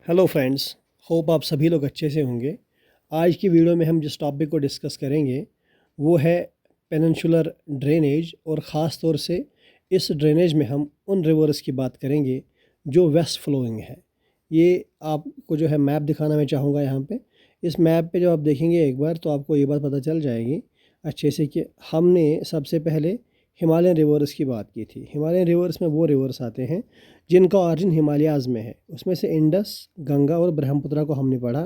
Hello friends, hope आप सभी लोग अच्छे से होंगे। आज की वीडियो में हम जिस टॉपिक को डिस्कस करेंगे वो है पेनिनसुलर ड्रेनेज, और ख़ास तौर से इस ड्रेनेज में हम उन रिवर्स की बात करेंगे जो वेस्ट फ्लोइंग है। ये आपको जो है मैप दिखाना मैं चाहूँगा यहाँ पे। इस मैप पे जब आप देखेंगे एक बार तो आपको ये बात पता चल जाएगी अच्छे से कि हमने सबसे पहले हिमालयन रिवर्स की बात की थी। हिमालयन रिवर्स में वो रिवर्स आते हैं जिनका ऑरिजिन हिमालयाज़ में है। उसमें से इंडस, गंगा और ब्रह्मपुत्रा को हमने पढ़ा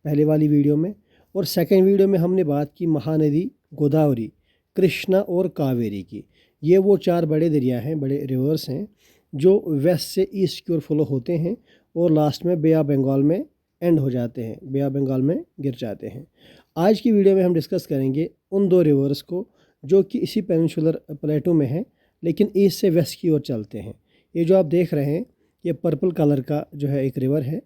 पहले वाली वीडियो में, और सेकंड वीडियो में हमने बात की महानदी, गोदावरी, कृष्णा और कावेरी की। ये वो चार बड़े दरिया हैं, बड़े रिवर्स हैं जो वेस्ट से ईस्ट की ओर फ्लो होते हैं और लास्ट में बे ऑफ बंगाल में एंड हो जाते हैं, बे ऑफ बंगाल में गिर जाते हैं। आज की वीडियो में हम डिस्कस करेंगे उन दो रिवर्स को जो कि इसी पेनिनसुलर प्लेटो में हैं लेकिन ईस्ट से वेस्ट की ओर चलते हैं। ये जो आप देख रहे हैं ये पर्पल कलर का जो है एक रिवर है,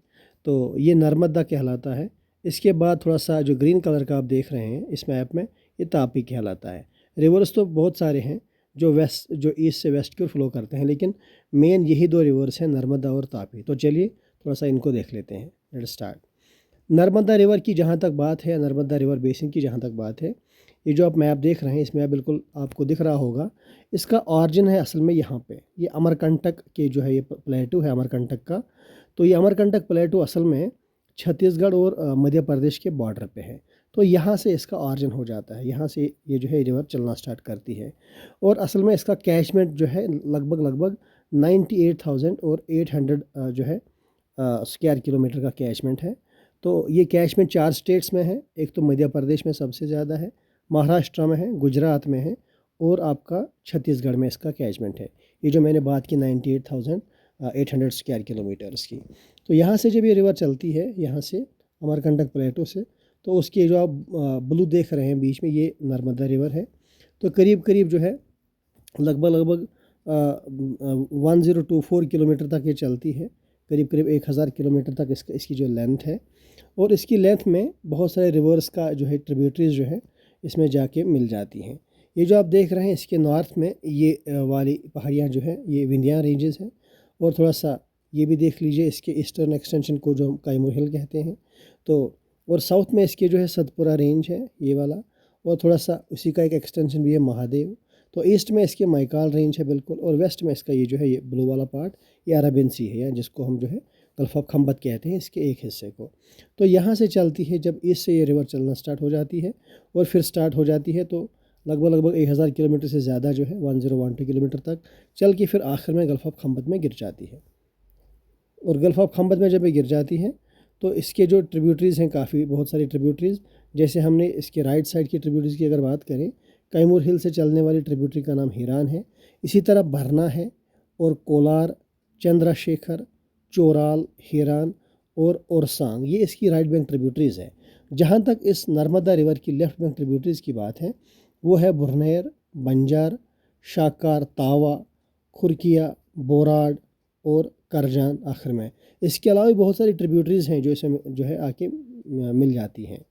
तो ये नर्मदा कहलाता है। इसके बाद थोड़ा सा जो ग्रीन कलर का आप देख रहे हैं इस मैप में, ये तापी कहलाता है। रिवर्स तो बहुत सारे हैं जो ईस्ट से वेस्ट की ओर फ्लो करते हैं, लेकिन मेन यही दो रिवर्स हैं, नर्मदा और तापी। तो चलिए थोड़ा सा इनको देख लेते हैं। Let's start. नर्मदा रिवर की जहाँ तक बात है, नर्मदा रिवर बेसिन की जहाँ तक बात है, ये जो आप मैप देख रहे हैं इसमें बिल्कुल आपको दिख रहा होगा, इसका ऑरिजिन है असल में यहाँ पे। ये अमरकंटक के जो है ये प्लेटू है अमरकंटक का। तो ये अमरकंटक प्लेटू असल में छत्तीसगढ़ और मध्य प्रदेश के बॉर्डर पे है। तो यहाँ से इसका ऑरिजिन हो जाता है, यहाँ से ये जो है रिवर चलना स्टार्ट करती है। और असल में इसका कैचमेंट जो है लगभग 98,800 जो है स्क्वायर किलोमीटर का कैचमेंट है। तो ये कैचमेंट चार स्टेट्स में है। एक तो मध्य प्रदेश में सबसे ज़्यादा है, महाराष्ट्र में है, गुजरात में है, और आपका छत्तीसगढ़ में इसका कैचमेंट है। ये जो मैंने बात की 98,800 स्क्वायर किलोमीटर्स की। तो यहाँ से जब ये रिवर चलती है, यहाँ से अमरकंटक प्लेटो से, तो उसके जो आप ब्लू देख रहे हैं बीच में, ये नर्मदा रिवर है। तो करीब करीब जो है लगभग 1024 किलोमीटर तक ये चलती है। करीब करीब 1000 किलोमीटर तक इसकी जो लेंथ है। और इसकी लेंथ में बहुत सारे रिवर्स का जो है ट्रिब्यूटरीज जो है इसमें जाके मिल जाती हैं। ये जो आप देख रहे हैं इसके नॉर्थ में ये वाली पहाड़ियाँ जो है ये विंध्या रेंजेस हैं। और थोड़ा सा ये भी देख लीजिए इसके ईस्टर्न एक्सटेंशन को जो हम कैमूर हिल कहते हैं। तो और साउथ में इसके जो है सतपुरा रेंज है ये वाला, और थोड़ा सा उसी का एक एक्सटेंशन भी है महादेव। तो ईस्ट में इसके माइकाल रेंज है बिल्कुल, और वेस्ट में इसका ये जो है ये ब्लू वाला पार्ट ये अरबियन सी है, या जिसको हम जो है गल्फ ऑफ खंबत कहते हैं इसके एक हिस्से को। तो यहाँ से चलती है, जब ईस्ट से ये रिवर चलना स्टार्ट हो जाती है और फिर स्टार्ट हो जाती है तो लगभग 1000 किलोमीटर से ज़्यादा जो है 1012 किलोमीटर तक चल के फिर आखिर में गल्फ ऑफ खंबत में गिर जाती है। और गल्फ ऑफ खंबत में जब ये गिर जाती है तो इसके जो ट्रिब्यूटरीज़ हैं, काफ़ी बहुत सारी ट्रिब्यूटरीज़, जैसे हमने इसके राइट साइड की ट्रिब्यूटरीज़ की अगर बात करें, कैमूर हिल से चलने वाली ट्रिब्यूटरी का नाम हिरान है। इसी तरह भरना है, और कोलार, चंद्रशेखर, चोराल, हिरान और ओरसांग, ये इसकी राइट बैंक ट्रिब्यूटरीज़ है। जहाँ तक इस नर्मदा रिवर की लेफ्ट बैंक ट्रिब्यूटरीज़ की बात है, वो है बुरनेर, बंजार, शाकार, तावा, खुरकिया, बोराड और करजान आखिर में। इसके अलावा भी बहुत सारी ट्रिब्यूटरीज़ हैं जो इसमें जो है आके मिल जाती हैं।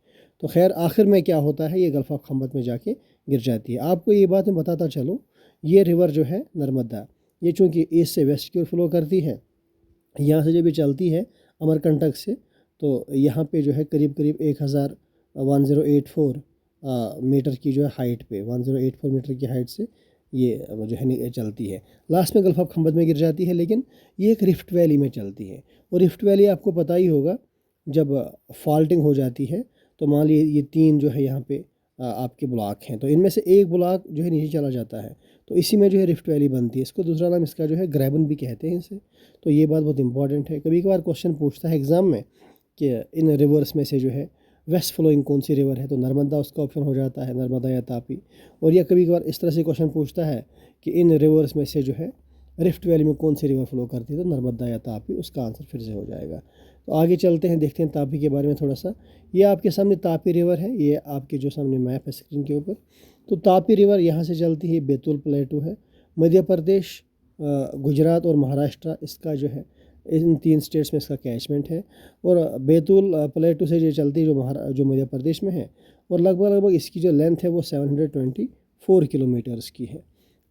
तो खैर आखिर में क्या होता है, ये गल्फ ऑफ खंबत में जाके गिर जाती है। आपको ये बात मैं बताता चलूँ, ये रिवर जो है नर्मदा, ये चूँकि ईस्ट से वेस्ट की ओर फ्लो करती है, यहाँ से जब ये चलती है अमरकंटक से, तो यहाँ पे जो है करीब करीब 1084 मीटर की जो है हाइट पे, 1084 मीटर की हाइट से ये जो है चलती है। लास्ट में गल्फ ऑफ खंबत में गिर जाती है, लेकिन ये एक रिफ्ट वैली में चलती है। और रिफ्ट वैली आपको पता ही होगा, जब फॉल्टिंग हो जाती है तो मान लीजिए ये तीन जो है यहाँ पे आपके ब्लॉक हैं, तो इनमें से एक ब्लॉक जो है नीचे चला जाता है, तो इसी में जो है रिफ्ट वैली बनती है। इसको दूसरा नाम इसका जो है ग्रैबन भी कहते हैं इसे। तो ये बात बहुत इंपॉर्टेंट है। कभी कभार क्वेश्चन पूछता है एग्ज़ाम में कि इन रिवर्स में से जो है वेस्ट फ्लोइंग कौन सी रिवर है, तो नर्मदा उसका ऑप्शन हो जाता है, नर्मदा या तापी। और या कभी कभार इस तरह से क्वेश्चन पूछता है कि इन रिवर्स में से जो है रिफ्ट वैली में कौन सी रिवर फ्लो करती है, तो नर्मदा या तापी उसका आंसर फिर से हो जाएगा। तो आगे चलते हैं, देखते हैं तापी के बारे में थोड़ा सा। ये आपके सामने तापी रिवर है, ये आपके जो सामने मैप है स्क्रीन के ऊपर। तो तापी रिवर यहाँ से चलती है, बैतूल प्लेटू है, मध्य प्रदेश, गुजरात और महाराष्ट्र इसका जो है इन तीन स्टेट्स में इसका कैचमेंट है। और बैतूल प्लेटू से जो चलती है जो मध्य प्रदेश में है, और लगभग इसकी जो लेंथ है वो 724 किलोमीटर्स की है।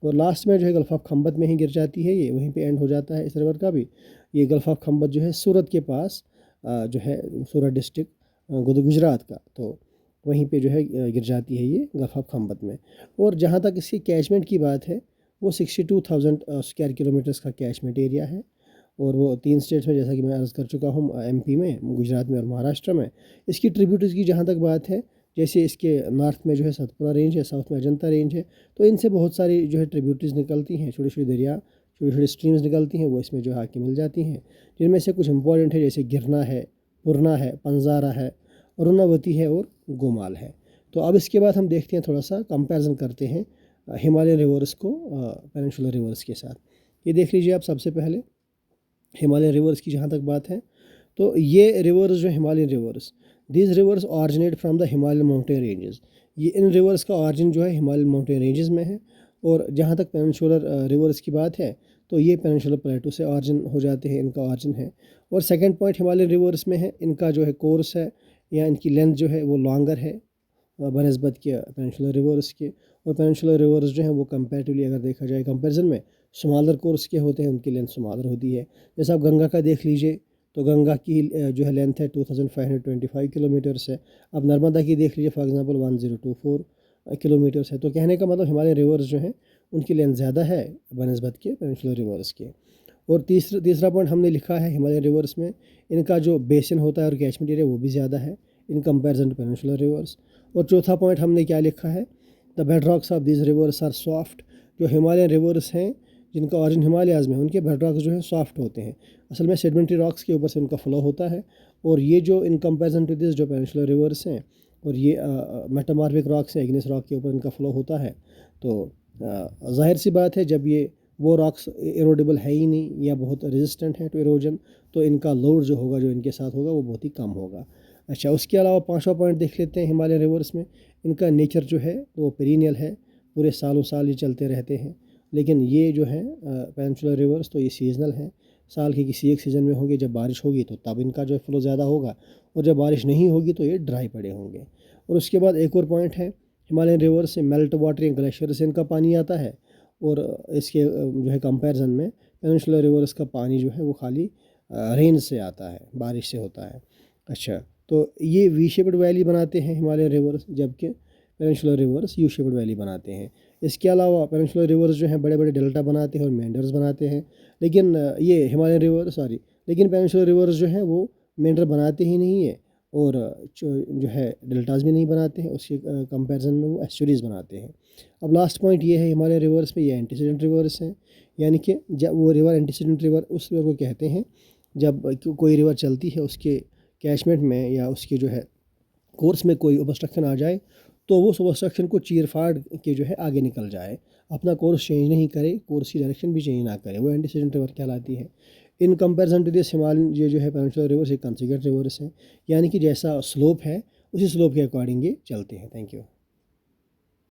और लास्ट में जो है गल्फ ऑफ खंबत में ही गिर जाती है, ये वहीं पे एंड हो जाता है इस रिवर का भी। ये गल्फ ऑफ खंबत जो है सूरत के पास जो है सूरत डिस्ट्रिक्ट गुजरात का, तो वहीं पे जो है गिर जाती है ये गल्फ ऑफ खंबत में। और जहाँ तक इसकी कैचमेंट की बात है, वो 62,000 स्क्वायर किलोमीटर्स का कैचमेंट एरिया है। और वो 3 स्टेट्स में, जैसा कि मैं अर्ज़ कर चुका हूँ, एमपी में, गुजरात में और महाराष्ट्र में। इसकी ट्रिब्यूटरीज़ की जहाँ तक बात है, जैसे इसके नॉर्थ में जो है सतपुरा रेंज है, साउथ में अजंता रेंज है, तो इनसे बहुत सारी जो है ट्रिब्यूटरीज़ निकलती हैं, छोटी-छोटी दरिया, छोटी-छोटी स्ट्रीम्स निकलती हैं, वो इसमें जो है आके मिल जाती हैं। जिनमें से कुछ इंपॉर्टेंट है, जैसे गिरना है, पुरना है, पंजारा है, अरुणावती है और गोमाल है। तो अब इसके बाद हम देखते हैं, थोड़ा सा कंपैरिजन करते हैं हिमालयन रिवर्स को पेनिनसुलर रिवर्स के साथ। ये देख लीजिए आप, सबसे पहले हिमालयन रिवर्स की जहाँ तक बात है, तो ये रिवर्स जो Himalayan reverse, these rivers originate from the Himalayan mountain ranges. ये इन रिवर्स का ऑरिजिन जो है हिमालयन माउंटेन रेंजेस में है। और जहाँ तक पेनिनसुलर रिवर्स की बात है, तो ये पेनिनसुलर प्लेटो से ऑरिजिन हो जाते हैं, इनका ऑरिजिन है। और सेकंड पॉइंट हिमालयन रिवर्स में है, इनका जो है कोर्स है या इनकी लेंथ जो है वो लॉन्गर है बनस्बत के पेनिनसुलर रिवर्स के। और पेनिनसुलर रिवर्स जो हैं वो कंपैरेटिवली अगर देखा जाए कंपैरिजन में स्मॉलर कोर्स के होते हैं, उनकी लेंथ स्मॉलर होती है। जैसे आप गंगा का देख लीजिए, तो गंगा की जो है लेंथ है 2525 किलोमीटर्स है। अब नर्मदा की देख लीजिए, फॉर एग्जांपल 1024 किलोमीटर्स है। तो कहने का मतलब हिमालयन रिवर्स जो हैं उनकी लेंथ ज़्यादा है बनस्बत के पेनिनसुलर रिवर्स के। और तीसरा पॉइंट हमने लिखा है, हिमालयन रिवर्स में इनका जो बेसिन होता है और कैचमेंट एरिया वो भी ज़्यादा है in comparison to peninsular rivers. और चौथा पॉइंट हमने क्या लिखा है, the bed rocks of this rivers are soft. जो हिमालयन रिवर्स हैं जिनका ऑरिजिन हिमालयाज़ में, उनके बेड रॉक्स जो हैं सॉफ्ट होते हैं। असल में सेडिमेंट्री रॉक्स के ऊपर से उनका फ्लो होता है। और ये जो इन कंपेरिजन टू दिस जो पेनिनसुलर रिवर्स हैं, और ये मेटामॉर्फिक रॉक्स हैं, इग्नियस रॉक के ऊपर इनका फ्लो होता है। तो ज़ाहिर सी बात है, जब ये वो रॉक्स इरोडेबल है ही नहीं या बहुत रेजिस्टेंट है टू इरोजन, तो इनका लोड जो होगा, जो इनके साथ होगा, वो बहुत ही कम होगा। अच्छा, उसके अलावा पांचवा पॉइंट देख लेते हैं हिमालयन रिवर्स में। इनका नेचर जो है वो पेरिनियल है, पूरे सालों साल ये चलते रहते हैं। लेकिन ये जो है पेनिनसुलर रिवर्स, तो ये सीजनल है। साल के किसी एक सीज़न में होंगे, जब बारिश होगी तो तब इनका जो है फ्लो ज़्यादा होगा, और जब बारिश नहीं होगी तो ये ड्राई पड़े होंगे। और उसके बाद एक और पॉइंट है, हिमालयन रिवर्स से मेल्ट वाटर या ग्लेशियर से इनका पानी आता है। और इसके जो है कंपैरिजन में पेनिनसुलर रिवर्स का पानी जो है वो खाली रेन से आता है, बारिश से होता है। अच्छा, तो ये वी शेप्ड वैली बनाते हैं हिमालयन रिवर्स, जबकि peninsular reverse U shaped valley बनाते हैं। इसके अलावा पेनिनसुलर रिवर्स जो हैं बड़े बड़े डेल्टा बनाते हैं और मेंडर्स बनाते हैं। लेकिन ये हिमालयन रिवर सॉरी लेकिन पेनिनसुलर रिवर्स जो हैं वो मेंडर बनाते ही नहीं है, और जो है डेल्टास भी नहीं बनाते हैं। उसके कंपैरिजन में वो एस्चुरीज बनाते हैं। अब लास्ट पॉइंट ये है, हिमालयन रिवर्स में ये एंटीसीडेंट रिवर्स हैं। यानी कि जब वो रिवर एंटीसीडेंट रिवर उस रिवर को कहते हैं जब कोई रिवर चलती है, उसके कैचमेंट में या उसके जो है कोर्स में कोई ओबस्ट्रक्शन आ जाए, तो वो उस ओबस्ट्रक्शन को चीर फाड़ के जो है आगे निकल जाए, अपना कोर्स चेंज नहीं करे, कोर्स की डायरेक्शन भी चेंज ना करे, वो एंटीसीडेंट रिवर कहलाती है। In comparison to this Himalayan ये जो है पेनिनसुलर रिवर्स एक कंसिक्वेंट रिवर्स है, यानी कि जैसा स्लोप है उसी स्लोप के अकॉर्डिंग ये चलते हैं। Thank you.